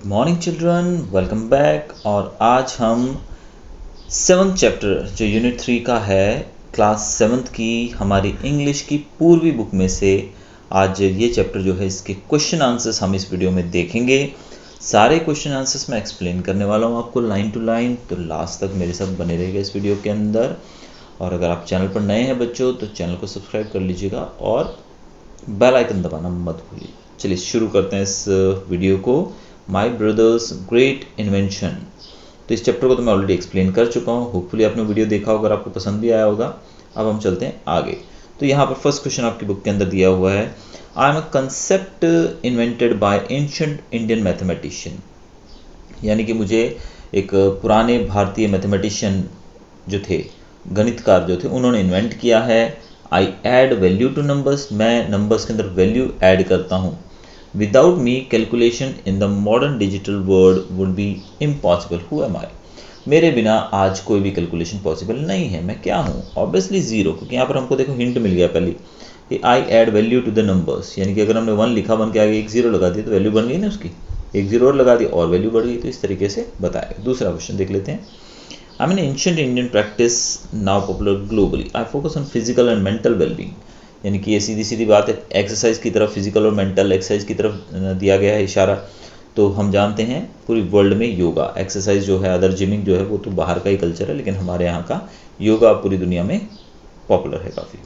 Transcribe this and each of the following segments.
Good morning children, welcome back. और आज हम 7th चैप्टर जो यूनिट 3 का है, क्लास 7th की हमारी इंग्लिश की पूर्वी बुक में से आज ये चैप्टर जो है इसके क्वेश्चन आंसर्स हम इस वीडियो में देखेंगे। सारे क्वेश्चन आंसर्स मैं एक्सप्लेन करने वाला हूँ आपको लाइन टू लाइन, तो लास्ट तक मेरे साथ बने रहेगा इस वीडियो के अंदर। और अगर आप चैनल पर नए हैं बच्चों तो चैनल को सब्सक्राइब कर लीजिएगा और बेल आइकन दबाना मत भूलिए। चलिए शुरू करते हैं इस वीडियो को। माई ब्रदर्स ग्रेट इन्वेंशन, तो इस चैप्टर को तो मैं ऑलरेडी एक्सप्लेन कर चुका हूँ। होपफुली आपने वीडियो देखा होगा, आपको पसंद भी आया होगा। अब हम चलते हैं आगे। तो यहाँ पर फर्स्ट क्वेश्चन आपकी बुक के अंदर दिया हुआ है, I am a concept invented by ancient Indian mathematician, यानी कि मुझे एक पुराने भारतीय मैथमेटिशियन जो थे, गणितकार जो थे, उन्होंने इन्वेंट किया है। I add value to numbers, मैं नंबर्स के अंदर वैल्यू ऐड करता हूँ। Without me calculation in the modern digital world would be impossible. Who am I, मेरे बिना आज कोई भी कैलकुलेशन पॉसिबल नहीं है। मैं क्या हूँ? ऑब्वियसली जीरो, क्योंकि यहाँ पर हमको देखो हिंट मिल गया पहले कि I add value to the numbers, यानी कि अगर हमने 1 लिखा, 1 के आगे एक जीरो लगा दिया तो वैल्यू बन गई ना उसकी, एक जीरो और लगा दिया और वैल्यू बढ़ गई। तो इस तरीके से बताएगा। दूसरा क्वेश्चन देख लेते हैं। I mean ancient Indian practice now popular globally, I focus on physical and mental wellbeing, यानी कि ये सीधी सीधी बात है, एक्सरसाइज की तरफ, फिजिकल और मेंटल एक्सरसाइज की तरफ दिया गया है इशारा। तो हम जानते हैं पूरी वर्ल्ड में योगा एक्सरसाइज जो है, अदर जिमिंग जो है वो तो बाहर का ही कल्चर है, लेकिन हमारे यहाँ का योगा पूरी दुनिया में पॉपुलर है काफ़ी।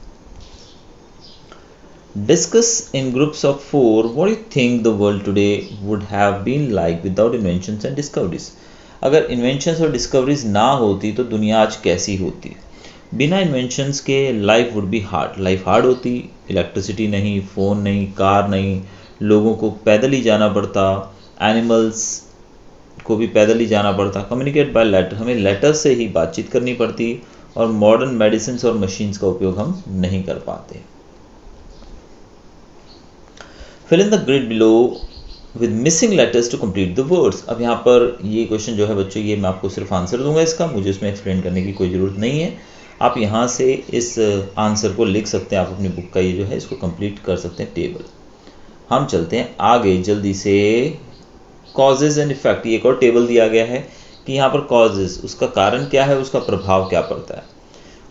Discuss in groups of 4 what you think the world today would have been like without inventions and discoveries. अगर इन्वेंशंस और डिस्कवरीज ना होती तो दुनिया आज कैसी होती? बिना इन्वेंशंस के life would be hard, life hard होती। इलेक्ट्रिसिटी नहीं, फ़ोन नहीं, कार नहीं, लोगों को पैदल ही जाना पड़ता, एनिमल्स को भी पैदल ही जाना पड़ता। कम्युनिकेट बाय लेटर, हमें लेटर से ही बातचीत करनी पड़ती, और मॉडर्न मेडिसिन और मशीन्स का उपयोग हम नहीं कर पाते। Fill in the grid below with missing letters to complete the words. अब यहाँ पर ये क्वेश्चन जो है बच्चों, ये मैं आपको सिर्फ आंसर दूंगा इसका, मुझे इसमें एक्सप्लेन करने की कोई ज़रूरत नहीं है। आप यहाँ से इस आंसर को लिख सकते हैं, आप अपनी बुक का ये जो है इसको कंप्लीट कर सकते हैं टेबल। हम चलते हैं आगे जल्दी से। कॉजेज एंड इफेक्ट, ये एक और टेबल दिया गया है कि यहाँ पर कॉजेज, उसका कारण क्या है, उसका प्रभाव क्या पड़ता है।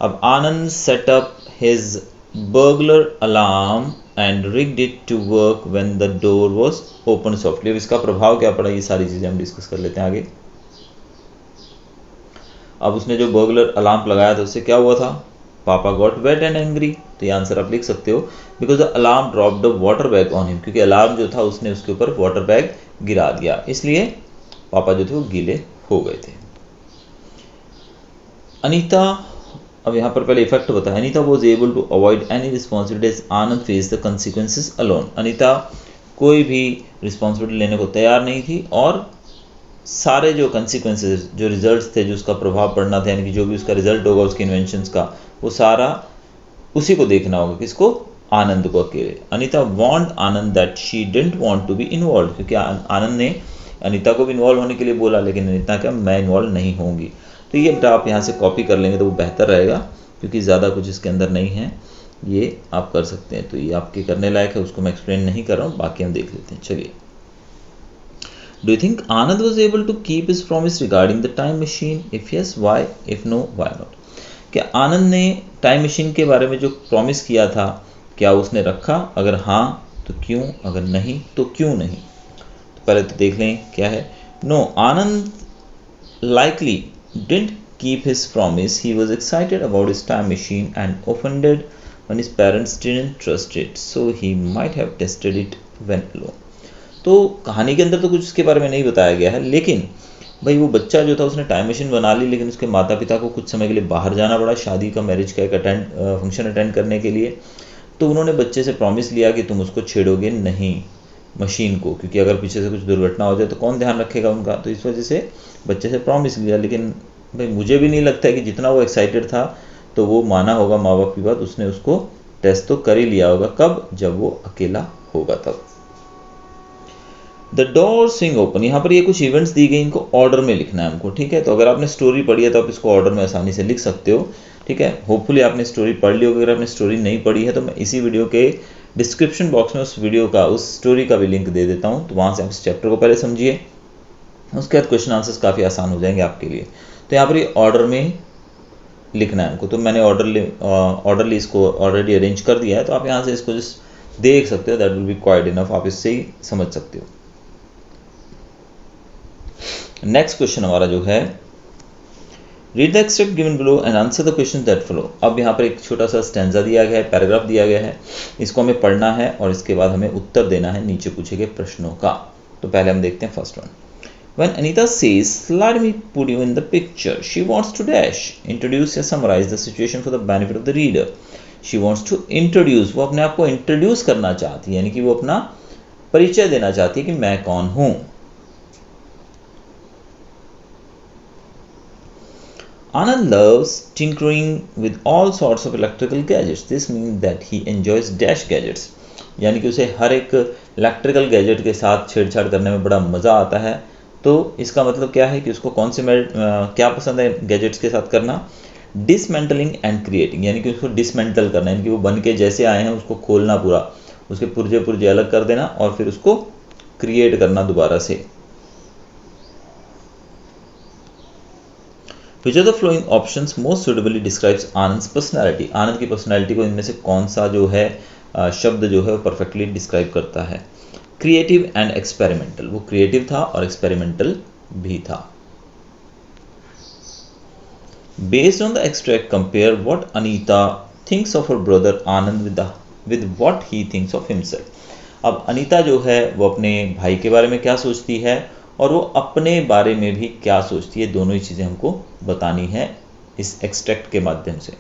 अब Anand set up his burglar alarm and rigged it to work when the door was open softly. अब इसका प्रभाव क्या पड़ा, ये सारी चीज़ें हम डिस्कस कर लेते हैं आगे। अब उसने जो बर्गलर अलार्म लगाया था उससे क्या हुआ था? पापा गॉट वेट एंड एंग्री। तो ये आंसर आप लिख सकते हो, because the alarm dropped the water bag on him, क्योंकि अलार्म जो था उसने उसके ऊपर वाटर बैग गिरा दिया, इसलिए पापा जो थे वो गीले हो गए थे। अनीता, अब यहाँ पर पहले इफेक्ट बताया। Anita was able to avoid any responsibilities, Anand face the consequences alone. Anita कोई भी रिस्पॉन्सिबिलिटी लेने को तैयार नहीं थी, और सारे जो कंसिक्वेंसेज, जो रिजल्ट्स थे, जो उसका प्रभाव पड़ना था, यानी कि जो भी उसका रिजल्ट होगा उसके इन्वेंशंस का, वो सारा उसी को देखना होगा। किसको? आनंद को अकेले। Anita want Anand that she didn't want to be involve, क्योंकि आनंद ने अनीता को भी इन्वॉल्व होने के लिए बोला, लेकिन अनीता क्या, मैं इन्वॉल्व नहीं होंगी। तो ये आप यहाँ से कॉपी कर लेंगे तो वो बेहतर रहेगा, क्योंकि ज़्यादा कुछ इसके अंदर नहीं है, ये आप कर सकते हैं। तो ये आपके करने लायक है, उसको मैं एक्सप्लेन नहीं कर रहा हूँ, बाकी हम देख लेते हैं। चलिए, Do you think Anand was able to keep his promise regarding the time machine? If yes, why? If no, why not? क्या आनंद ने टाइम मशीन के बारे में जो प्रॉमिस किया था, क्या उसने रखा? अगर हाँ तो क्यों, अगर नहीं तो क्यों नहीं? तो पहले तो देख लें क्या है। No, Anand likely didn't keep his promise. He was excited about his time machine and offended when his parents didn't trust it. So he might have tested it when alone. तो कहानी के अंदर तो कुछ इसके बारे में नहीं बताया गया है, लेकिन भाई वो बच्चा जो था उसने टाइम मशीन बना ली, लेकिन उसके माता पिता को कुछ समय के लिए बाहर जाना पड़ा, शादी का, मैरिज का एक फंक्शन अटेंड करने के लिए। तो उन्होंने बच्चे से प्रॉमिस लिया कि तुम उसको छेड़ोगे नहीं, मशीन को, क्योंकि अगर पीछे से कुछ दुर्घटना हो जाए तो कौन ध्यान रखेगा उनका। तो इस वजह से बच्चे से प्रॉमिस लिया, लेकिन भाई मुझे भी नहीं लगता है कि जितना वो एक्साइटेड था तो वो माना होगा माँ बाप की बात, उसने उसको टेस्ट तो कर ही लिया होगा। कब? जब वो अकेला होगा तब। द डोर स्विंग ओपन, यहाँ पर ये कुछ इवेंट्स दी गई, इनको ऑर्डर में लिखना है हमको, ठीक है। तो अगर आपने स्टोरी पढ़ी है तो आप इसको ऑर्डर में आसानी से लिख सकते हो, ठीक है। होपफुली आपने स्टोरी पढ़ ली होगी। अगर आपने स्टोरी नहीं पढ़ी है तो मैं इसी वीडियो के डिस्क्रिप्शन बॉक्स में उस वीडियो का, उस स्टोरी का भी लिंक दे देता हूँ, तो वहाँ से आप इस चैप्टर को पहले समझिए, उसके बाद क्वेश्चन आंसर्स काफ़ी आसान हो जाएंगे आपके लिए। तो यहाँ पर ये ऑर्डर में लिखना है हमको, तो मैंने ऑर्डर लिस्ट को ऑलरेडी अरेंज कर दिया है, तो आप यहाँ से इसको जस्ट देख सकते हो, that will be quite enough, आप इससे ही समझ सकते हो। नेक्स्ट क्वेश्चन हमारा जो है, read the extract given below and answer the question that follow. अब यहाँ पर एक छोटा सा स्टैंजा दिया गया है, पैराग्राफ दिया गया है, इसको हमें पढ़ना है और इसके बाद हमें उत्तर देना है नीचे पूछे गए प्रश्नों का। तो पहले हम देखते हैं first one. When Anita says, "Let me put you in the picture," she wants to dash, introduce या summarize the situation for the benefit of the reader. She wants to introduce, वो अपने आप को इंट्रोड्यूस करना चाहती है, यानी कि वो अपना परिचय देना चाहती है कि मैं कौन हूं। Anand loves tinkering with all sorts of electrical gadgets. This means that he enjoys dash gadgets. यानी कि उसे हर एक इलेक्ट्रिकल गैजेट के साथ छेड़छाड़ करने में बड़ा मजा आता है। तो इसका मतलब क्या है कि उसको कौन से क्या पसंद है गैजेट्स के साथ करना? डिसमेंटलिंग एंड क्रिएटिंग, यानी कि उसको डिसमेंटल करना, यानी कि वो बन के जैसे आए हैं उसको खोलना, पूरा उसके पुर्जे पुर्जे अलग कर देना और फिर उसको क्रिएट करना दोबारा से। Which of the flowing options most suitably describes Anand personality? आनंद की पर्सनैलिटी को इनमें से कौन सा जो है शब्द जो है वो परफेक्टली डिस्क्राइब करता है? क्रिएटिव एंड एक्सपेरिमेंटल, वो क्रिएटिव था और एक्सपेरिमेंटल भी था। Based on the extract compare what Anita thinks of her brother Anand with what he thinks of himself. अब अनीता जो है वो अपने भाई के बारे में क्या सोचती है और वो अपने बारे में भी क्या सोचती है, दोनों ही चीजें हमको बतानी है इस एक्सट्रैक्ट के माध्यम से।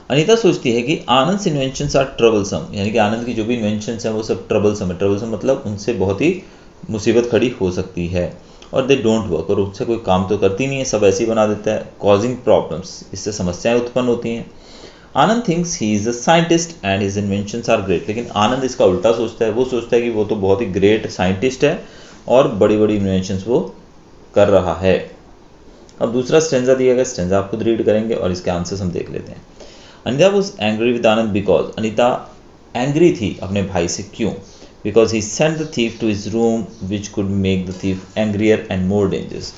अनीता सोचती है कि आनंद इन्वेंशंस आर ट्रबलसम, यानी कि आनंद की जो भी इन्वेंशंस हैं वो सब ट्रबलसम है। ट्रबलसम मतलब उनसे बहुत ही मुसीबत खड़ी हो सकती है, और दे डोंट वर्क, और उससे कोई काम तो करती नहीं है, सब ऐसे ही बना देता है। कॉजिंग प्रॉब्लम्स, इससे समस्याएं उत्पन्न होती हैं। Anand thinks he is a scientist and his inventions are great, लेकिन आनंद इसका उल्टा सोचता है, वो सोचता है कि वो तो बहुत ही ग्रेट साइंटिस्ट है और बड़ी बड़ी इन्वेंशंस वो कर रहा है। अब दूसरा स्टेंजा दिया गया, स्टेंजा आप खुद रीड करेंगे और इसके आंसर्स हम देख लेते हैं। Anita was angry with Anand because, Anita angry थी अपने भाई से, क्यों? Because he sent the thief to his room which could make the thief angrier and more dangerous,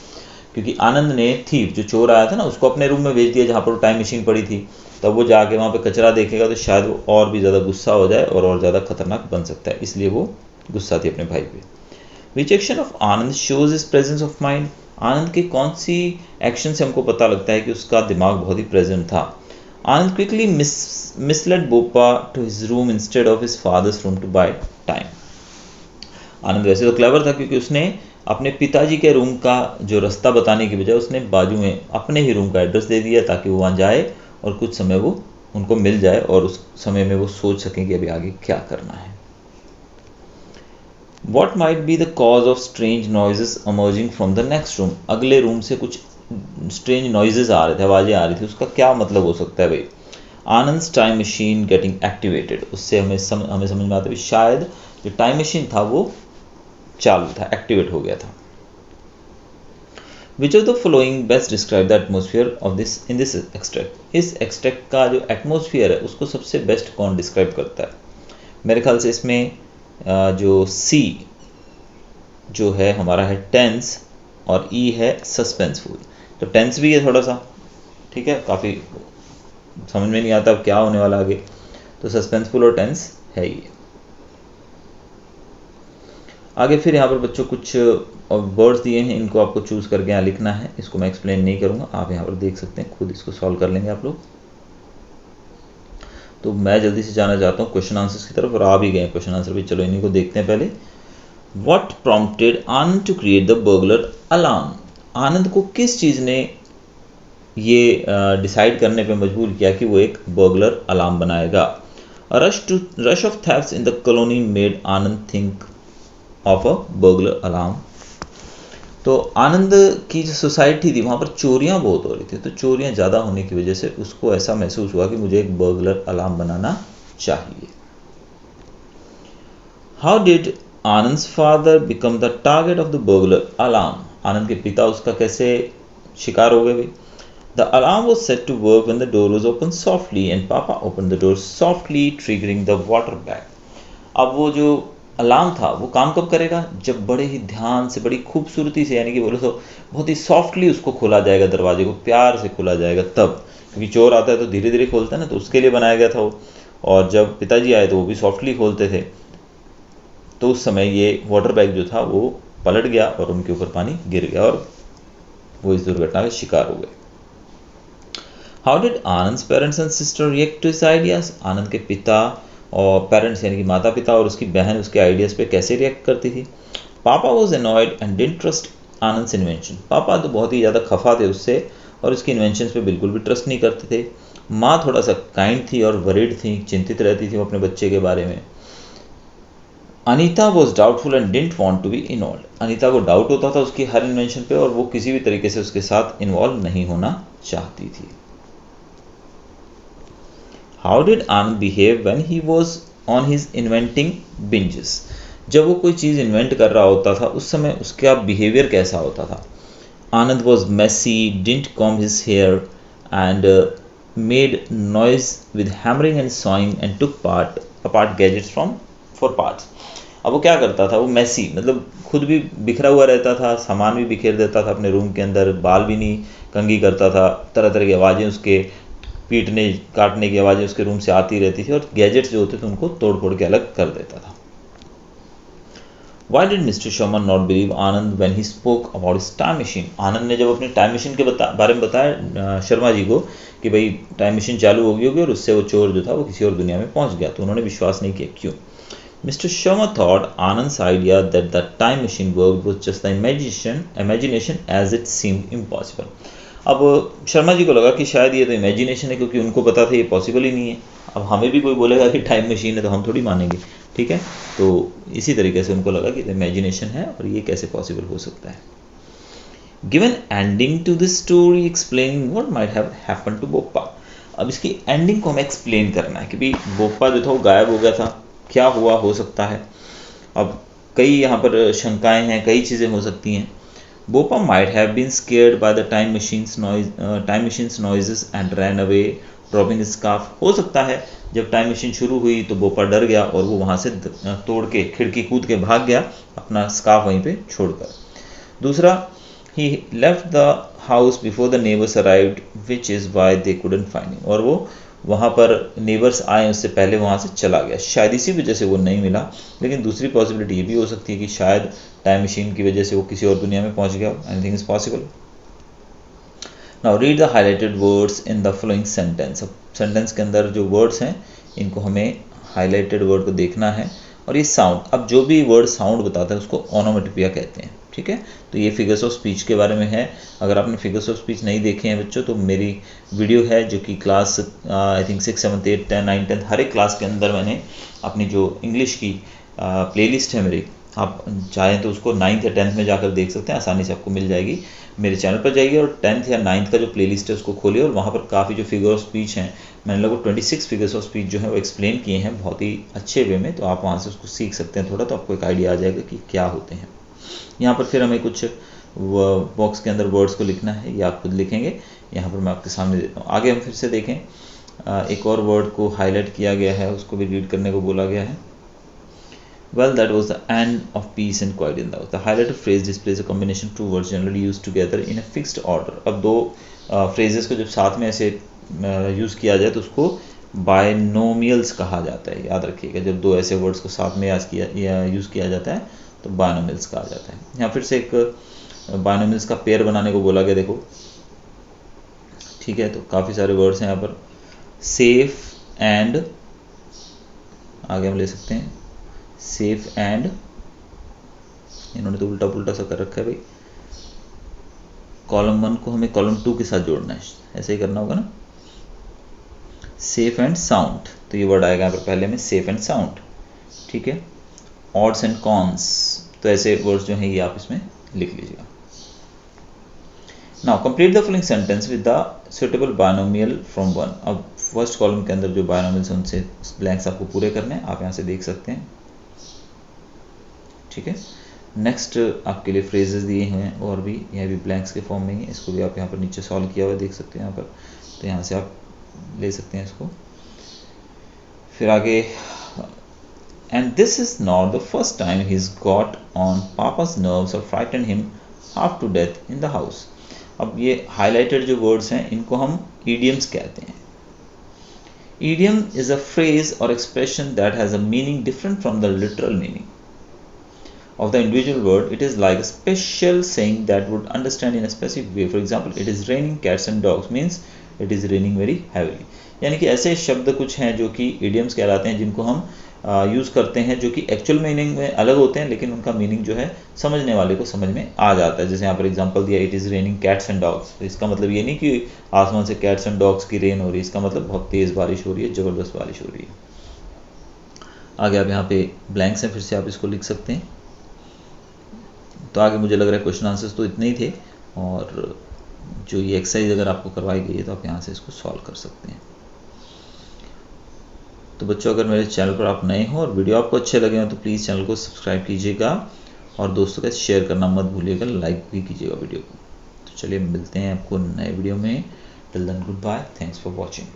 क्योंकि आनंद ने थीफ जो चोर आया था ना उसको अपने रूम में भेज दिया जहाँ पर टाइम मशीन पड़ी थी। तब वो जाके वहाँ पे कचरा देखेगा तो शायद वो और भी ज़्यादा गुस्सा हो जाए और ज़्यादा खतरनाक बन सकता है, इसलिए वो गुस्सा थी अपने भाई पे। Which action of Anand shows is presence of mind, Anand के कौन सी एक्शन से हमको पता लगता है कि उसका दिमाग बहुत ही प्रेजेंट था? Anand quickly misled papa to his room instead of his father's room to buy time. Anand वैसे तो क्लेवर था क्योंकि उसने अपने पिताजी के रूम का जो रास्ता बताने की बजाय उसने बाजू में अपने ही रूम का एड्रेस दे दिया ताकि वो वहाँ जाए और कुछ समय वो उनको मिल जाए और उस समय में वो सोच सकें कि अभी आगे क्या करना है। What might be the cause of strange noises emerging from the next room? अगले रूम से कुछ स्ट्रेंज नॉइजेस आ रहे थे, आवाजें आ रही थी, उसका क्या मतलब हो सकता है भाई? आनंद टाइम मशीन गेटिंग एक्टिवेटेड, उससे हमें समझ में आता है शायद जो टाइम मशीन था वो चालू था, एक्टिवेट हो गया था। Which of the following best describe the atmosphere of this in this extract? इस एक्सट्रैक्ट का जो एटमोसफियर है उसको सबसे बेस्ट कौन डिस्क्राइब करता है? मेरे ख्याल से इसमें जो सी जो है हमारा है टेंस और ई है सस्पेंसफुल। तो टेंस भी है थोड़ा सा, ठीक है, काफ़ी समझ में नहीं आता अब क्या होने वाला आगे, तो सस्पेंसफुल और टेंस है ये। आगे फिर यहाँ पर बच्चों कुछ वर्ड्स दिए हैं, इनको आपको चूज करके यहाँ लिखना है, इसको मैं एक्सप्लेन नहीं करूँगा, आप यहाँ पर देख सकते हैं, खुद इसको सॉल्व कर लेंगे आप लोग। तो मैं जल्दी से जाना चाहता हूँ क्वेश्चन आंसर्स की तरफ, और आ भी गए क्वेश्चन आंसर भी, चलो इन्हीं को देखते हैं पहले। What prompted Anand to create the burglar alarm? Anand को किस चीज़ ने ये डिसाइड करने पे मजबूर किया कि वो एक बर्गलर अलार्म बनाएगा? Rush of thefts in the colony made Anand think of a burglar alarm. तो आनंद की जो सोसाइटी थी वहाँ पर चोरियाँ बहुत हो रही थी, तो चोरियाँ ज़्यादा होने की वजह से उसको ऐसा महसूस हुआ कि मुझे एक बर्गलर अलार्म बनाना चाहिए। How did Anand's father become the target of the burglar alarm? Anand के पिता उसका कैसे शिकार हो गए भाई? The alarm was set to work when the door was open softly and papa open the door softly triggering the water bag. अब वो जो अलार्म था वो काम कब करेगा, जब बड़े ही ध्यान से, बड़ी खूबसूरती से, यानी कि बोलो तो बहुत ही सॉफ्टली उसको खोला जाएगा, दरवाजे को प्यार से खोला जाएगा तब, क्योंकि चोर आता है तो धीरे धीरे खोलता है ना, तो उसके लिए बनाया गया था वो। और जब पिताजी आए तो वो भी सॉफ्टली खोलते थे। तो उस समय ये वाटर बैग जो था वो पलट गया और उनके ऊपर पानी गिर गया और वो इस दुर्घटना का शिकार हो गए। How did Anand parents and sister react to his ideas? Anand के पिता और पेरेंट्स यानी कि माता पिता और उसकी बहन उसके आइडियाज पे कैसे रिएक्ट करती थी? Papa was annoyed and didn't trust Anand's invention. Papa तो बहुत ही ज़्यादा खफा थे उससे और उसकी इन्वेंशन पे बिल्कुल भी ट्रस्ट नहीं करते थे। माँ थोड़ा सा काइंड थी और वरीड थी, चिंतित रहती थी वो अपने बच्चे के बारे में। Anita was doubtful and didn't want to be involve. Anita को डाउट होता था उसकी हर इन्वेंशन पे और वो किसी भी तरीके से उसके साथ इन्वॉल्व नहीं होना चाहती थी। How did Anand behave when he was on his inventing binges? जब वो कोई चीज़ इन्वेंट कर रहा होता था उस समय उसका बिहेवियर कैसा होता था? Anand was messy, didn't comb his hair and made noise with hammering and sawing and took part apart gadgets from for parts. अब वो क्या करता था, वो मेसी मतलब खुद भी बिखरा हुआ रहता था, सामान भी बिखेर देता था अपने रूम के अंदर, बाल भी नहीं कंघी करता था, तरह तरह की आवाज़ें, उसके पीटने काटने की आवाज़ें उसके रूम से आती रहती थी और गैजेट्स जो होते थे उनको तोड़ फोड़ के अलग कर देता था। Why did Mr. Sharma not believe Anand when he spoke about his time machine? आनंद ने जब अपनी टाइम मशीन के बारे में बताया शर्मा जी को कि भाई टाइम मशीन चालू होगी और उससे वो चोर जो था वो किसी और दुनिया में पहुंच गया, तो उन्होंने विश्वास नहीं किया। क्यों? Mr. Sharma thought Anand's idea that the time machine worked was just the imagination as it seemed impossible. अब शर्मा जी को लगा कि शायद ये तो इमेजिनेशन है, क्योंकि उनको पता था ये पॉसिबल ही नहीं है। अब हमें भी कोई बोलेगा कि टाइम मशीन है तो हम थोड़ी मानेंगे, ठीक है? तो इसी तरीके से उनको लगा कि इमेजिनेशन है और ये कैसे पॉसिबल हो सकता है। Given ending to this story explaining what might have happened to Boppa. अब इसकी एंडिंग को हमें एक्सप्लेन करना है कि भाई बोप्पा जो था वो गायब हो गया था, क्या हुआ हो सकता है। अब कई यहाँ पर शंकाएं हैं, कई चीज़ें हो सकती हैं। Bopa might have been scared by the time machine's noises and ran away, dropping his scarf. हो सकता है जब टाइम मशीन शुरू हुई तो बोपा डर गया और वो वहाँ से तोड़ के खिड़की कूद के भाग गया, अपना स्कार्फ वहीं पे छोड़कर। दूसरा, he left the house before the neighbors arrived, which is why they couldn't find him. और वो वहाँ पर नेबर्स आए उससे पहले वहाँ से चला गया, शायद इसी वजह से वो नहीं मिला। लेकिन दूसरी पॉसिबिलिटी ये भी हो सकती है कि शायद टाइम मशीन की वजह से वो किसी और दुनिया में पहुँच गया। Anything is possible. Now read the highlighted words in the following sentence. अब सेंटेंस के अंदर जो वर्ड्स हैं इनको हमें हाईलाइटेड वर्ड को देखना है। और ये साउंड, अब जो भी वर्ड साउंड बताता है उसको ओनोमेटोपिया कहते हैं, ठीक है? तो ये फिगर्स ऑफ स्पीच के बारे में है। अगर आपने फिगर्स ऑफ स्पीच नहीं देखे हैं बच्चों तो मेरी वीडियो है जो कि क्लास आई थिंक 6, 7, 8, 10, 9, 10 हर एक क्लास के अंदर मैंने अपनी जो इंग्लिश की प्लेलिस्ट है मेरी, आप चाहें तो उसको 9th या 10th में जाकर देख सकते हैं, आसानी से आपको मिल जाएगी। मेरे चैनल पर जाइए और 10th या 9th का जो प्लेलिस्ट है उसको खोलिए और वहाँ पर काफ़ी जो फिगर ऑफ स्पीच हैं, मैंने लगभग 26 फिगर्स ऑफ स्पीच जो है वो एक्सप्लेन किए हैं बहुत ही अच्छे वे में, तो आप वहाँ से उसको सीख सकते हैं थोड़ा, तो आपको एक आइडिया आ जाएगा कि क्या होते हैं। यहाँ पर फिर हमें कुछ बॉक्स के अंदर वर्ड्स को लिखना है या आप खुद लिखेंगे, यहाँ पर मैं आपके सामने देता हूँ। आगे हम फिर से देखें, एक और वर्ड को हाईलाइट किया गया है, उसको भी रीड करने को बोला गया है। Well, that was the end of peace and quiet in the house. The highlighted phrase displays a combination of two words generally used together in a fixed order. अब दो phrases को जब साथ में ऐसे यूज़ किया जाए तो उसको बायनोमियल्स कहा जाता है। याद रखिएगा, जब दो ऐसे वर्ड्स को साथ में यूज़ किया जाता है तो बायनोमियल्स कहा जाता है। यहाँ फिर से एक बायनोमियल्स का पेयर बनाने को बोला गया, देखो, ठीक है? तो काफ़ी सारे वर्ड्स हैं यहाँ पर। सेफ एंड, आगे हम ले सकते हैं सेफ एंड, इन्होंने तो उल्टा पुल्टा सा कर रखा है भाई। कॉलम 1 को हमें कॉलम 2 के साथ जोड़ना है, ऐसे ही करना होगा ना। सेफ एंड साउंड, तो ये वर्ड आएगा यहाँ पर पहले में, सेफ एंड साउंड, ठीक है? ऑड्स एंड कॉन्स, तो ऐसे वर्ड्स जो हैं ये आप इसमें लिख लीजिएगा। Now complete the following sentence with the suitable binomial from 1। अब फर्स्ट कॉलम के अंदर जो बायनोमियल्स हैं उनसे ब्लैंक्स आपको पूरे करने हैं, आप यहाँ से देख सकते हैं, ठीक है? नेक्स्ट आपके लिए फ्रेजेस दिए हुए हैं और भी, यह भी ब्लैंक्स के फॉर्म में ही है, इसको भी आप यहाँ पर नीचे सॉल्व किया हुआ देख सकते हैं यहाँ पर, तो यहाँ से आप ले सकते हैं इसको। फिर आगे and this is not the first time he is got on papa's nerves और frightened him half to death in the house. अब ये हाईलाइटेड जो वर्ड्स हैं इनको हम idioms कहते हैं. Idiom is a phrase or expression that has a meaning different from the literal meaning of the individual word. It is like a special saying that would understand in a specific way. For example, it is raining cats and dogs means it is raining very heavily. यानी कि ऐसे शब्द कुछ हैं जो कि idioms कहलाते हैं, जिनको हम यूज़ करते हैं, जो कि एक्चुअल मीनिंग में अलग होते हैं, लेकिन उनका मीनिंग जो है समझने वाले को समझ में आ जाता है. जैसे यहाँ पर एग्जांपल दिया, it is raining cats and dogs. तो इसका मतलब ये नहीं कि आसमान से कैट्स एंड डॉग्स की रेन हो रही है, इसका मतलब बहुत तेज़ बारिश हो रही है, ज़बरदस्त बारिश हो रही है. आगे आप यहाँ पे ब्लैंक्स हैं, फिर से आप इसको लिख सकते हैं. तो आगे मुझे लग रहा है क्वेश्चन आंसर्स तो इतने ही थे, और जो ये एक्सरसाइज अगर आपको करवाई गई है तो आप यहाँ से इसको सॉल्व कर सकते हैं. तो बच्चों, अगर मेरे चैनल पर आप नए हो और वीडियो आपको अच्छे लगे हो तो प्लीज़ चैनल को सब्सक्राइब कीजिएगा और दोस्तों के साथ शेयर करना मत भूलिएगा, लाइक भी कीजिएगा वीडियो को. तो चलिए मिलते हैं आपको नए वीडियो में. Till then good bye, thanks for watching.